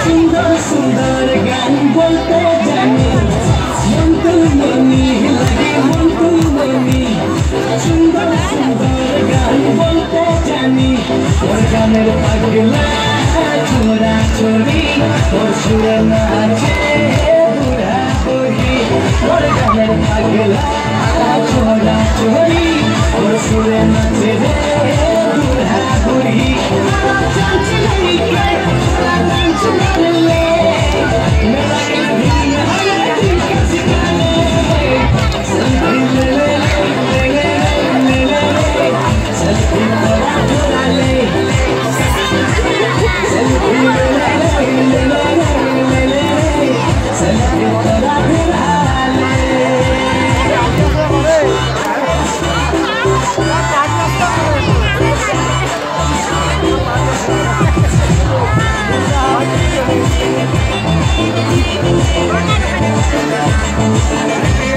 सुंदर सुंदर गान बोलते जानी लगे सुंदर सुंदर गान बोलते जानी और गानेर पागला छोरा छोरी और सुर नाचे बुढ़ा बुढ़ी और गानेर पागला छोरा छोरी और सुर नाचे बुढ़ा बुढ़ी Thank you.